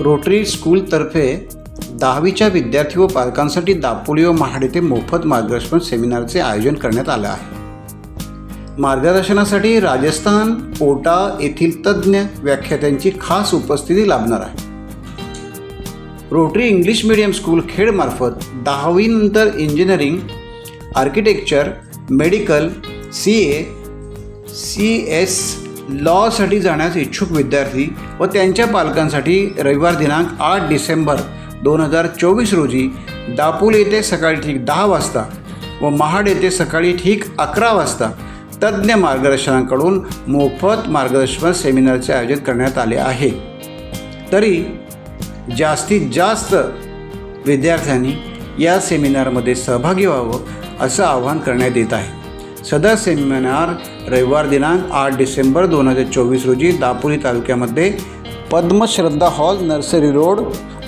Rotary स्कूलतर्फे 10वीच्या विद्यार्थी व पालकांसाठी दापोली व महाड येथे मोफत मार्गदर्शन सेमिनारचे आयोजन करण्यात आले आहे। मार्गदर्शनासाठी राजस्थान कोटा येथील तज्ज्ञ व्याख्यात्यांची खास उपस्थिती लाभणार आहे। रोटरी इंग्लिश मीडियम स्कूल खेडमार्फत 10वी नंतर engineering, architecture, medical, CA, CS, लॉसाठी जाण्यास इच्छुक विद्यार्थी व त्यांच्या पालकांसाठी रविवार दिनांक 8 डिसेंबर 2024 रोजी दापोली येथे सकाळी ठीक 10 वाजता व महाड येथे सकाळी ठीक 11 वाजता तज्ज्ञ मार्गदर्शकांकडून मोफत मार्गदर्शन सेमिनारचे आयोजन करण्यात आले आहे। तरी जास्तीत जास्त विद्यार्थ्यांनी या सेमिनारमध्ये सहभागी व्हावं असं आवाहन करण्यात येत आहे। सदर सेमिनार रविवार दिनांक 8 डिसेंबर 2024 रोजी दापोली तालुक्यामध्ये पद्मश्रद्धा हॉल, नर्सरी रोड,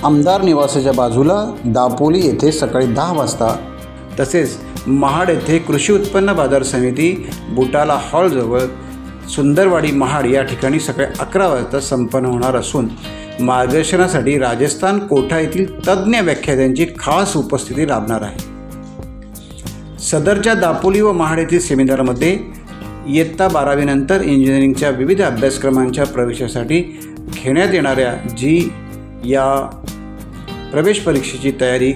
आमदार निवासाच्या बाजूला दापोली येथे सकाळी 10 वाजता तसेच महाड येथे कृषी उत्पन्न बाजार समिती बुटाला हॉलजवळ सुंदरवाडी महाड या ठिकाणी सकाळी 11 वाजता संपन्न होणार असून मार्गदर्शनासाठी राजस्थान कोटा येथील तज्ज्ञ व्याख्यात्यांची खास उपस्थिती लाभणार आहे। सदरच्या दापोली व महाड येथील सेमिनारमध्ये इयत्ता 12वी नंतर इंजिनिअरिंगच्या विविध अभ्यासक्रमांच्या प्रवेशासाठी घेण्यात येणाऱ्या या प्रवेश परीक्षेची तयारी,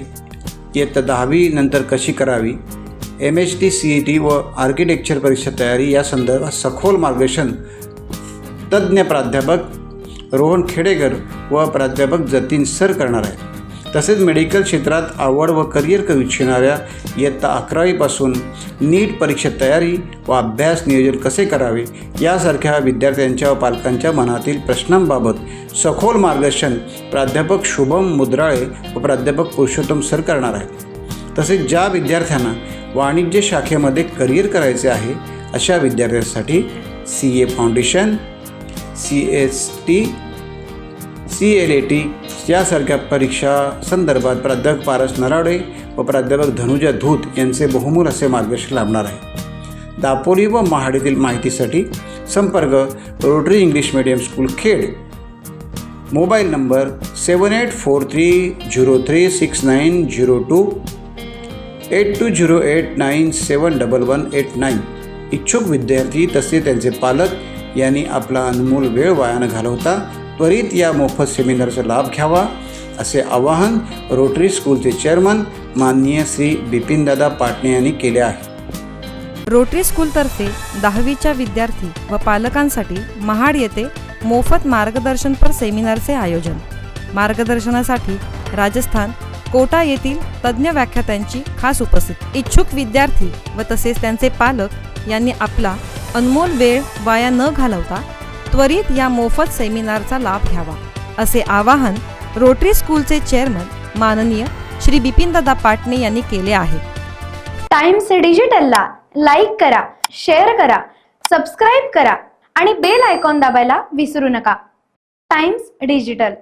इयत्ता 10वी नंतर कशी करावी, MHT, CET व आर्किटेक्चर परीक्षा तयारी या संदर्भात सखोल मार्गदर्शन तज्ज्ञ प्राध्यापक रोहन खेडेकर व प्राध्यापक जतीन सर करणार आहेत। तसेच मेडिकल क्षेत्रात आवड व करिअर करू इच्छिणाऱ्या इयत्ता 11वीपासून नीट परीक्षा तयारी व अभ्यास नियोजन कसे करावे यासारख्या विद्यार्थ्यांच्या व पालकांच्या मनातील प्रश्नांबाबत सखोल मार्गदर्शन प्राध्यापक शुभम मुद्राळे व प्राध्यापक पुरुषोत्तम सर करणार आहेत। तसेच ज्या विद्यार्थ्यांना वाणिज्य शाखेमध्ये करिअर करायचे आहे अशा विद्यार्थ्यांसाठी CA फाउंडेशन, CST, CLAT यासारख्या परीक्षा संदर्भात प्राध्यापक पारस नरावडे व प्राध्यापक धनुजा धूत यांचे बहुमूल असे मार्गदर्शन लाभणार आहे। दापोली व महाड येथील माहितीसाठी संपर्क rotary English medium school Khed, mobile number 7843036902, 8208971189। इच्छुक विद्यार्थी तसेच त्यांचे पालक यांनी आपला अनमोल वेळ वाया न घालवता त्वरित या मोफत सेमिनारचा लाभ घ्यावा असे आवाहन रोटरी स्कूलचे चेअरमन माननीय श्री बिपिनदादा पाटणे यांनी केले आहे। रोटरी स्कूलतर्फे 10वीच्या विद्यार्थी व पालकांसाठी महाड येथे मोफत मार्गदर्शनपर सेमिनारचे आयोजन। मार्गदर्शनासाठी राजस्थान कोटा येथील तज्ज्ञ व्याख्यात्यांची खास उपस्थिती। इच्छुक विद्यार्थी व तसेच त्यांचे पालक यांनी आपला अनमोल वेळ वाया न घालवता त्वरित या मोफत सेमिनारचा लाभ घ्यावा असे आवाहन रोटरी स्कूलचे चेअरमन माननीय श्री बिपिनदादा पाटणे यांनी केले आहे। टाइम्स डिजिटलला लाईक करा, शेअर करा, सबस्क्राईब करा आणि बेल आयकॉन दाबायला विसरू नका। Times digital.